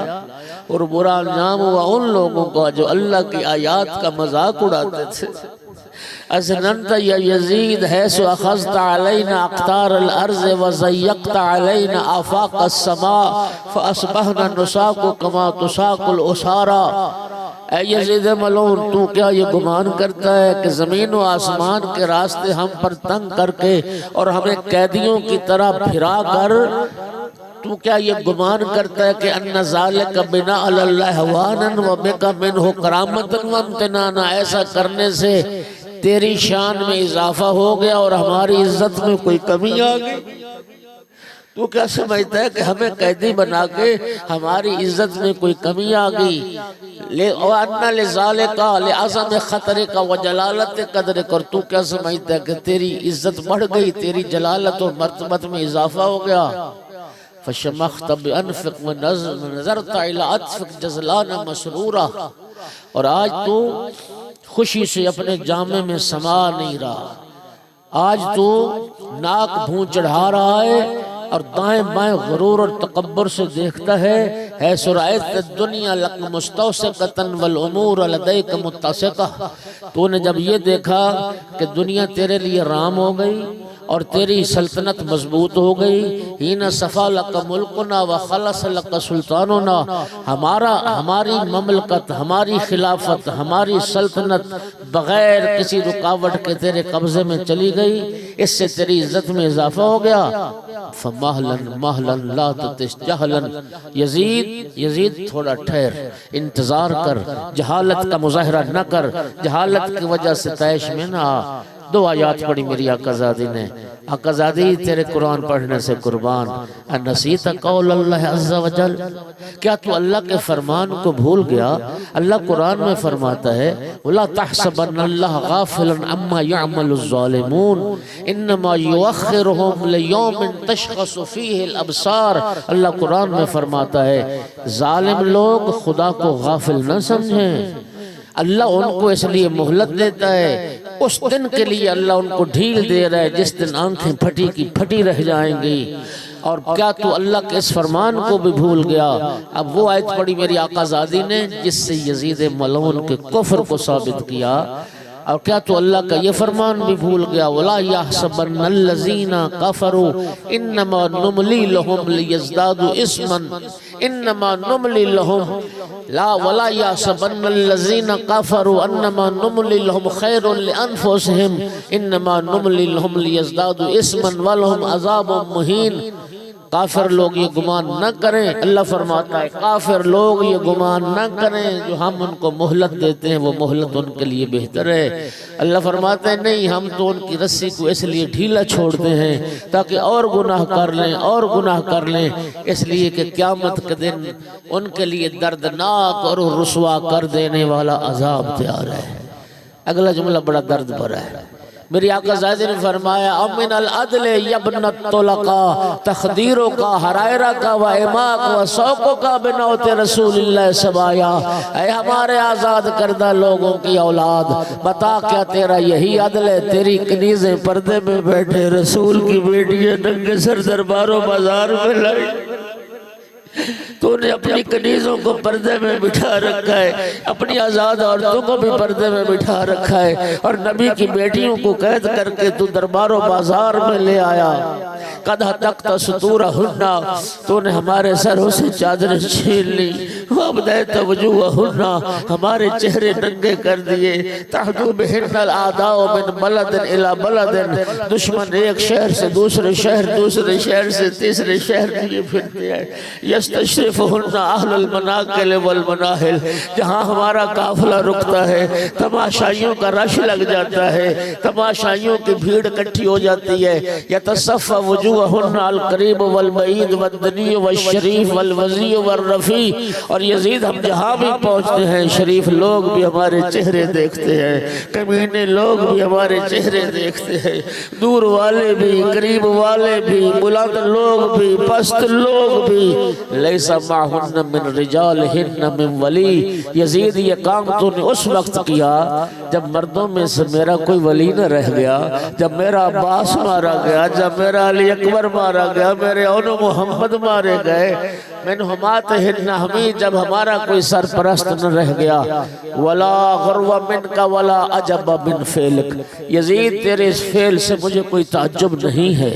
اور برا انجام ہوا ان لوگوں کا جو اللہ کی آیات کا مذاق اڑاتے تھے۔ أَزْنَنْتَ يَا يَزِيدُ حَيْثُ أَخَذْتَ عَلَيْنَا أَقْطَارَ الْأَرْضِ وَزَيَّقْتَ عَلَيْنَا آفَاقَ السَّمَاءِ فَأَصْبَحْنَا نُسَاقُ كَمَا تُسَاقُ الْأُسَارَى۔ اے یزید ملعون، تو کیا یہ گمان کرتا ہے کہ زمین و آسمان کے راستے ہم پر تنگ کر کے اور ہمیں قیدیوں کی طرح پھرا کر، تو کیا یہ گمان کرتا ہے کہ ان ذالک بنا اللہ ہوانا و بک منہ کرامتا و امتنانا، ایسا کرنے سے تیری شان میں اضافہ ہو گیا اور ہماری عزت میں کوئی کمی آ گئی؟ تو کیا سمجھتا ہے کہ ہمیں قیدی بنا کے ہماری عزت میں کوئی کمی آ گئی؟ وَأَنَّ لِذَالِكَ لِعَظَمِ خَطَرِكَ وَجَلَالَتِ قَدْرِكَ، اور تو کیا سمجھتا ہے کہ تیری عزت بڑھ گئی، تیری جلالت و مرتبت میں اضافہ ہو گیا؟ فشمخت بأنفق ونظرت إلى أطفق جزلانا مسرورا، اور آج تو خوشی سے اپنے جامے میں سما نہیں رہا، آج تو ناک بھون چڑھا رہا ہے اور دائیں بائیں غرور اور تکبر سے دیکھتا ہے۔ حیث رأیت الدنیا لک مستوسقۃ والامور لدیک متسقہ، تو نے جب یہ دیکھا کہ دنیا تیرے لیے رام ہو گئی اور تیری سلطنت مضبوط ہو گئی، ہین صفا لک ملکنا وخلص لک سلطاننا، ہماری مملکت، ہماری خلافت، ہماری سلطنت بغیر کسی رکاوٹ کے تیرے قبضے میں چلی گئی، اس سے تیری عزت میں اضافہ ہو گیا۔ فمہلن مہلن لا تتش جہلن، یزید تھوڑا ٹھہر، انتظار کر، جہالت کا مظاہرہ نہ کر، جہالت کی وجہ سے طیش میں نہ آ۔ دو آیات پڑھی میری آقا زادی نے، آقا زادی تیرے قرآن پڑھنے سے قربان۔ انسیت قول اللہ عز و جل، کیا تو اللہ کے فرمان کو بھول گیا؟ اللہ قرآن میں فرماتا ہے وَلَا تَحْسَبَنَّ اللَّهَ غَافِلًا عَمَّا يَعْمَلُ الظَّالِمُونَ إِنَّمَا يُؤَخِّرُهُمْ لِيَوْمٍ تَشْخَصُ فِيهِ الْأَبْصَارُ۔ اللہ قرآن میں فرماتا ہے ظالم لوگ خدا کو غافل نہ سمجھیں، اللہ ان کو اس لیے مہلت دیتا ہے، اس دن کے لیے اللہ ان کو ڈھیل دے رہا ہے جس دن آنکھیں پھٹی کی پھٹی رہ جائیں گی۔ اور کیا تو اللہ کے اس فرمان کو بھی بھول گیا؟ اب وہ آیت پڑھی میری آقا زادی نے جس سے یزید ملعون کے کفر کو ثابت کیا۔ اور کیا تو اللہ کا یہ فرمان بھی بھول گیا وَلَا يَحْسَبَنَّ الَّذِينَ كَفَرُوا إِنَّمَا نُمْلِي لَهُمْ لِيَزْدَادُوا إِثْمًا إِنَّمَا نُمْلِي لَهُمْ لا وَلَا يَحْسَبَنَّ الَّذِينَ كَفَرُوا أَنَّمَا نُمْلِي لَهُمْ خَيْرٌ لِأَنفُسِهِمْ إِنَّمَا نُمْلِي لَهُمْ لِيَزْدَادُوا إِثْمًا وَلَهُمْ عَذَابٌ مُهِينٌ۔ کافر لوگ یہ گمان نہ کریں، اللہ فرماتا ہے کافر لوگ یہ گمان نہ کریں جو ہم ان کو مہلت دیتے ہیں وہ مہلت ان کے لیے بہتر ہے۔ اللہ فرماتا ہے نہیں، ہم تو ان کی رسی کو اس لیے ڈھیلا چھوڑتے ہیں تاکہ اور گناہ کر لیں اور گناہ کر لیں، اس لیے کہ قیامت کے دن ان کے لیے دردناک اور رسوا کر دینے والا عذاب تیار ہے۔ اگلا جملہ بڑا درد بھرا ہے۔ میری آقا زائد نے فرمایا امن العدل یبن الطلقاء تخدیروں کا حرائرہ کا و اماق و سوقوں کا بنوت رسول اللہ سبایا، اے ہمارے آزاد کردہ لوگوں کی اولاد بتا کیا تیرا یہی عدل ہے؟ تیری کنیزیں پردے میں بیٹھے رسول کی بیٹیاں ننگے سر درباروں بازار میں لائی، تو نے اپنی کنیزوں کو پردے میں بٹھا رکھا ہے، اپنی آزاد عورتوں کو بھی پردے میں بٹھا رکھا ہے، اور نبی کی بیٹیوں کو قید کر کے تو دربار و بازار میں لے آیا۔ قَدْ هَتَقْتَ سُطُورَهُنَّ، تو نے ہمارے سروں سے چادریں چھین لی، وَأَبْدَيْتَ وُجُوهَهُنَّ، ہمارے چہرے ننگے کر دیے۔ تَحْدُو بِهِنَّ الْأَعْدَاءُ مِنْ بَلَدٍ إِلَى بَلَدٍ، دشمن ایک شہر سے دوسرے شہر، دوسرے شہر سے تیسرے شہر لیے پھرتے ہیں۔ يَسْتَشْرِفُهُنَّ أَهْلُ الْمَنَاقِلِ وَالْمَنَاهِلِ، جہاں ہمارا قافلہ رکتا ہے تماشائیوں کا رش لگ جاتا ہے، تماشائیوں کی بھیڑ اکٹھی ہو جاتی ہے۔ يَتَصَفَّى وُجُوهُنَّ الْقَرِيبُ وَالْبَعِيدُ وَالدَّنِيُّ وَالشَّرِيفُ وَالْوَزِيُّ وَالرَّفِيعُ، اور یزید ہم جہاں بھی پہنچتے ہیں شریف لوگ بھی ہمارے چہرے دیکھتے ہیں، کمینے لوگ بھی ہمارے چہرے دیکھتے ہیں، دور والے بھی قریب والے بھی بلند لوگ بھی پست لوگ بھی۔ لیس معہن من رجالہن من ولی، یزید یہ کام تو نے اس وقت کیا جب مردوں میں سے میرا کوئی ولی نہ رہ گیا، جب میرا عباس مارا گیا، جب میرا علی اکبر مارا گیا، میرے اون محمد مارے گئے، من حماتہن حمید، جب ہمارا کوئی سرپرست نہ رہ گیا۔ ولا غرو منک ولا عجب من فعلک، یزید تیرے اس فعل سے مجھے کوئی تعجب نہیں ہے،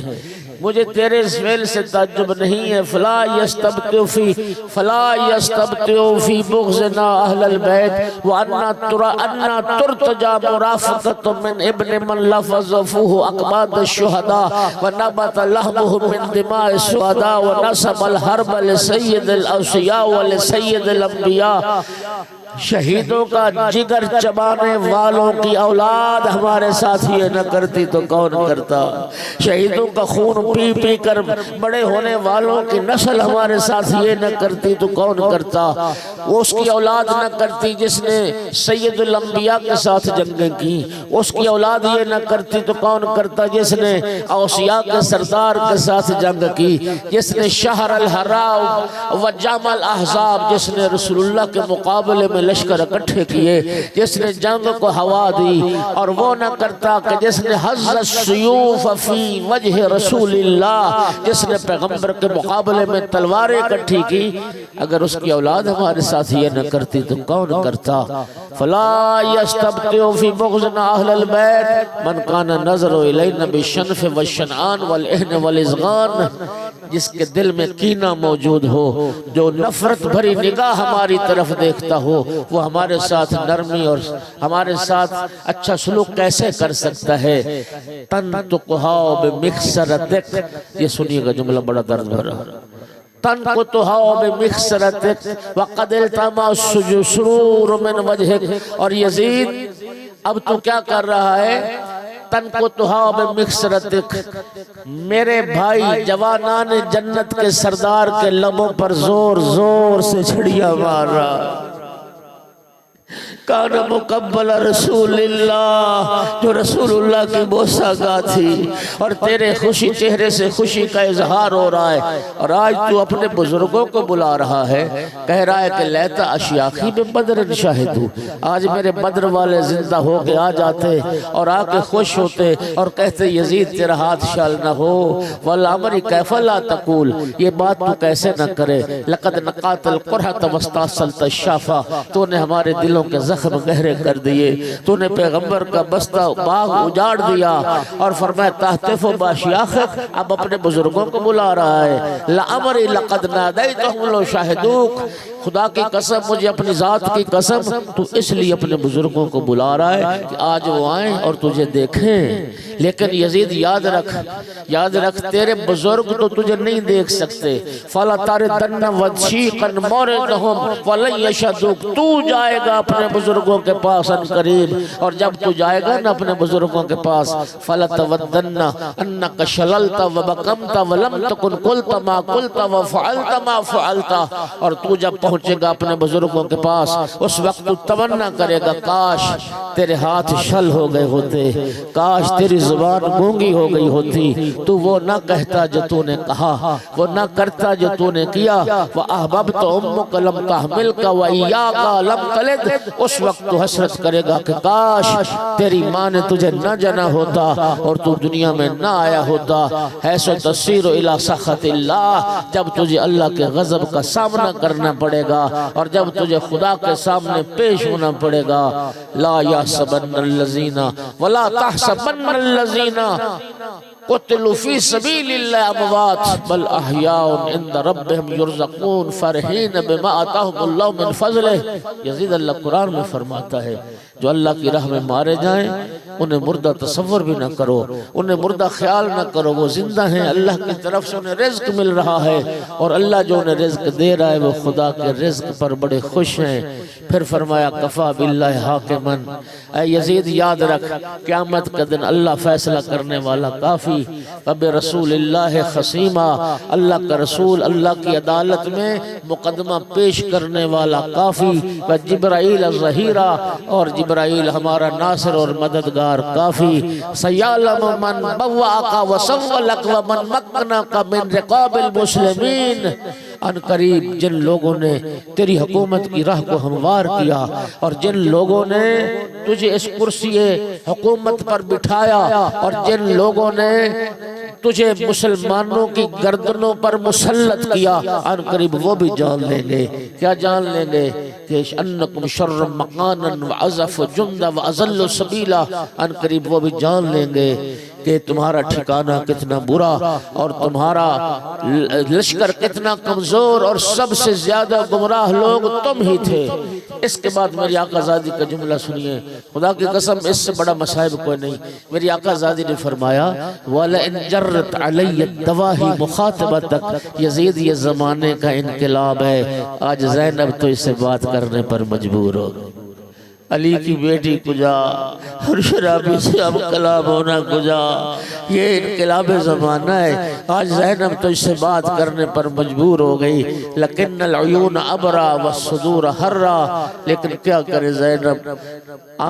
مجھے تیرے اس فعل سے تعجب نہیں ہے۔ فلا یستبطئ فی بغضنا اہل البیت وانا ترتجى مرافقۃ من ابن من لفظ فوہ اقباض الشہداء ونبت لحمه من دماء الشہداء ونسب الحرب لسید الاوصیاء ولسید الانبیاء، شہیدوں کا جگر چبانے والوں کی اولاد ہمارے ساتھ یہ نہ کرتی تو کون کرتا؟ شہیدوں کا خون پی پی کر بڑے ہونے والوں کی نسل ہمارے ساتھ یہ نہ کرتی تو کون کرتا؟ اس کی اولاد نہ کرتی جس نے سید الانبیاء کے ساتھ جنگیں کی، اس کی اولاد یہ نہ کرتی تو کون کرتا جس نے اوصیاء کے سردار کے ساتھ جنگ کی، جس نے شہر الحراء و جامع الاحزاب، جس نے رسول اللہ کے مقابلے میں لشکر اکٹھے کیے، جس نے جنگ کو ہوا دی، اور وہ نہ کرتا کہ جس نے حز السیوف فی وجہ رسول اللہ، جس نے پیغمبر کے مقابلے میں تلواریں اکٹھی کی، اگر اس کی اولاد ہمارے ساتھ یہ نہ کرتی تو کون کرتا؟ فلا یستبطئ فی بغضنا اہل البیت من کان نظر الینا بالشنف والشنعان والاہن والاضغان، جس کے دل میں کینہ موجود ہو، جو نفرت بھری نگاہ ہماری طرف دیکھتا ہو، وہ ہمارے ساتھ نرمی اور ہمارے ساتھ اچھا سلوک کیسے کر سکتا ہے؟ تنطقہا بمخصرتک، یہ سنیے گا جملہ بڑا درد بھرا، تنقطہا بمخصرتک وقد التمع السرور من وجہک، اور یزید اب تو کیا کر رہا ہے؟ تنقطہا بمخصرتک، میرے بھائی جوانان جنت کے سردار کے لبوں پر زور زور سے چھڑیاں مار رہا۔ کان مقبل رسول اللہ، جو رسول اللہ کی بوسہ گاہ تھی، اور تیرے خوشی چہرے سے خوشی کا اظہار ہو رہا ہے، اور آج تو اپنے بزرگوں کو بلا رہا ہے، کہہ رہا ہے کہ لیتا اشیاخی میں بدر شاہدو، آج میرے بدر والے زندہ ہو کے آ جاتے اور آ کے خوش ہوتے اور کہتے یزید تیرا ہاتھ شال نہ ہو، والامر کیف لا تقول، یہ بات تو کیسے نہ کرے، لقد نقات القرحة واستاصلت الشافہ، تو نے ہمارے دلوں کے زخم زخم گہرے کر دیے، تو نے پیغمبر کا بستہ باغ اجاڑ دیا، اور فرمایا تحتف باشیاخک، اب اپنے بزرگوں کو بلا رہا ہے، لَعَمْرِ لَقَدْ نَادَيْتُهُمْ لَوْ شَاهِدُوكَ، خدا کی قسم، مجھے اپنی ذات کی قسم، تو اس لیے اپنے بزرگوں کو بلا رہا ہے کہ آج وہ آئیں اور تجھے دیکھیں۔ لیکن یزید یاد رکھ تیرے بزرگ تو تجھے نہیں دیکھ سکتے، فَلَا تَرِدَنَّ وَدْشِيقًا مَوْرِدَهُمْ وَلَنْ يَشْهَدُوكَ، تو جائے گا اپنے بزرگوں کے پاس ان قریب، اور جب تو جائے گا نا اپنے بزرگوں کے پاس، فَلَا تَوَدَّنَّ أَنَّكَ شَلَلْتَ وَبَكَمْتَ وَلَمْ تَكُنْ قُلْتَ مَا قُلْتَ وَفَعَلْتَ مَا فَعَلْتَ، اور تو جب پہنچے گا اپنے بزرگوں کے پاس، اس وقت تو تمنا کرے گا کاش تیرے ہاتھ شل ہو گئے ہوتے، کاش تیری زبان گونگی ہو گئی ہوتی، تو وہ نہ کہتا جو تو نے کہا، وہ نہ کرتا جو تو نے کیا، وَأَحْبَبْتَ أُمُّكَ لَمْ تَحْمِلْكَ وَإِيَّاكَ لَمْ تَلِدْ، اس وقت تو حسرت کرے گا کہ کاش تیری ماں نے تجھے نہ جنا ہوتا اور تو دنیا میں نہ آیا ہوتا، حیث تَصِيرُ إِلَى سَخَطِ اللَّهِ، جب تجھے اللہ کے غضب کا سامنا کرنا پڑے گا، اور جب تجھے خدا کے سامنے پیش ہونا پڑے گا، لا يحسبن الذین ولا تحسبن الذین قتلوا فی سبیل اللہ اموات بل احیاء عند ربهم یرزقون فرحین بما آتاہم اللہ من فضلہ۔ یزید اللہ قرآن میں فرماتا ہے جو اللہ کی راہ میں مارے جائیں انہیں مردہ تصور بھی نہ کرو، انہیں مردہ خیال نہ کرو، وہ زندہ ہیں، اللہ کی طرف سے انہیں رزق مل رہا ہے، اور اللہ جو انہیں رزق دے رہا ہے وہ خدا کے رزق پر بڑے خوش ہیں۔ پھر فرمایا کفا باللہ حاکمن، اے یزید یاد رکھ قیامت کا دن اللہ فیصلہ کرنے والا کافی، اب رسول اللہ خصیمہ، اللہ کا رسول اللہ کی عدالت میں مقدمہ پیش کرنے والا کافی، و جبرائیل الظہیرہ، اور جبرائیل ہمارا ناصر اور مددگار کافی، سیعلم من بوعک وسولک ومن مکنک من رقاب المسلمین، ان قریب جن لوگوں نے تیری حکومت کی راہ کو ہموار کیا، اور جن لوگوں نے تجھے اس کرسی حکومت پر بٹھایا، اور جن لوگوں نے تجھے مسلمانوں کی گردنوں پر مسلط کیا، ان قریب وہ بھی جان لیں گے۔ کیا جان لیں گے؟ کہ انکم شر مقانا وعظف جندا واضل سبیلا، ان قریب وہ بھی جان لیں گے کہ تمہارا ٹھکانہ کتنا برا، اور تمہارا لشکر کتنا کمزور، اور سب سے زیادہ گمراہ لوگ تم ہی تھے۔ اس کے بعد میری آقا زادی کا جملہ سنیے، خدا کی قسم اس سے بڑا مصائب کوئی نہیں۔ میری آقا زادی نے فرمایا وَلَئِنْ جَرَّتْ عَلَيَّ الدَّوَاهِ مُخَاطَبَتَكَ، یزید یہ زمانے کا انقلاب ہے، آج زینب تو اس سے بات کرنے پر مجبور ہو، علی کی بیٹی کجا اور شرابی سے اب کلام ہونا کجا، یہ انقلاب زمانہ ہے، آج زینب تو اس سے بات کرنے پر مجبور ہو گئی، لیکن العیون ابرا والصدور حرا، لیکن کیا کرے زینب،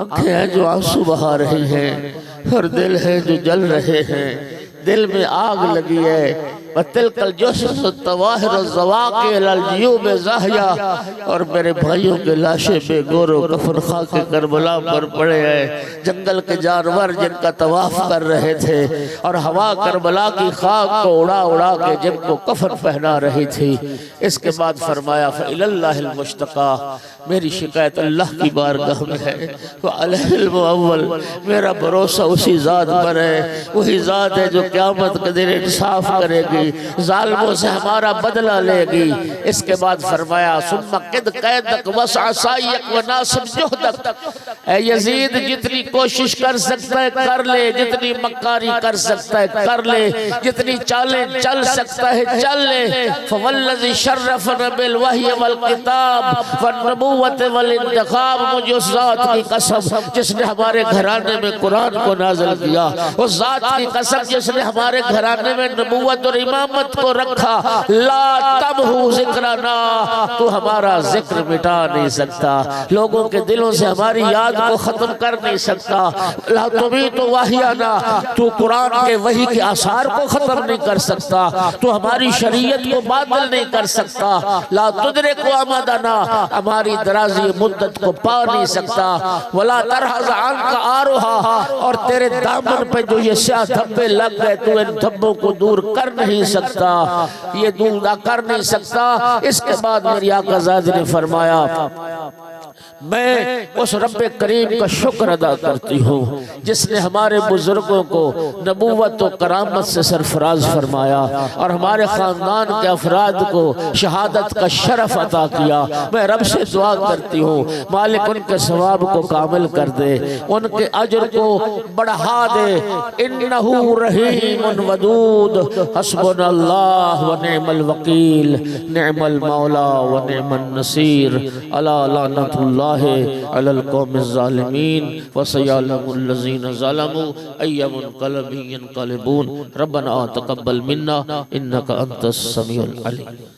آنکھیں ہیں جو آنسو بہا رہی ہیں، اور دل ہے جو جل رہے ہیں، دل میں آگ لگی ہے، وَتِلْكَ الْجُسُسُ الطَّوَاهِرُ الزَّوَاقِعِ الْجِيُوبِ زَاہِیَا، اور میرے بھائیوں کے لاشیں بے گور و کفن خاک کربلا پر پڑے ہیں، جنگل کے جانور جن کا طواف کر رہے تھے، اور ہوا کربلا کی خاک کو اڑا اڑا کے جن کو کفن پہنا رہی تھی۔ اس کے بعد فرمایا فَإِلَى اللَّهِ الْمُشْتَقَى، میری شکایت اللہ کی بارگاہ میں ہے، وَعَلَيْهِ الْمُعَوَّلِ، میرا بھروسہ اسی ذات پر ہے، وہی ذات ہے جو قیامت کے دن انصاف کرے گی، ظالموں سے ہمارا بدلہ لے گی۔ اس کے بعد فرمایا ثم قد قیدک وسع سعیک وناصب جہدک، اے یزید جتنی کوشش کر سکتا ہے کر لے، جتنی مکاری کر سکتا ہے کر لے، جتنی چالیں چل سکتا ہے چل لے، فوالذی شرفنا بالوحی والکتاب والنبوت والانتخاب، مجھے اس ذات کی قسم جس نے ہمارے گھرانے میں قرآن کو نازل کیا، اس ذات کی قسم جس نے ہمارے گھرانے میں نبوت اور امامت کو رکھا، لا تمحو ذکرنا، تو ہمارا ذکر مٹا نہیں سکتا، لوگوں کے دلوں سے ہماری یاد کو ختم کر نہیں سکتا، لا تمیت وحینا، تو قرآن کے وحی کے آثار کو ختم نہیں کر سکتا، تو ہماری شریعت کو باطل نہیں کر سکتا، لا تدرک امدنا، ہماری درازی مدت کو پا نہیں سکتا، ولا ترحز عنک آروہا، اور تیرے دامن پہ جو یہ سیاہ دھبے لگ گئے تو ان دھبوں کو دور کر نہیں سکتا، یہ دور کر نہیں سکتا۔ اس کے بعد میری آقا زادی نے فرمایا میں اس رب کریم کا شکر ادا کرتی ہوں جس نے ہمارے بزرگوں کو نبوت و کرامت سے سرفراز فرمایا اور ہمارے خاندان کے افراد کو شہادت کا شرف عطا کیا۔ میں رب سے دعا کرتی ہوں مالک ان کے ثواب کو کامل کر دے، ان کے اجر کو بڑھا دے۔ انہو رحیم ودود، حسبنا اللہ و نعم الوکیل، نعم المولا و نعم النصیر، الا لعنت اللہ علی القوم الظالمین، وسیعلم الذین ظلموا ای منقلب ینقلبون۔ ربنا تقبل منا انک انت السمیع العلیم۔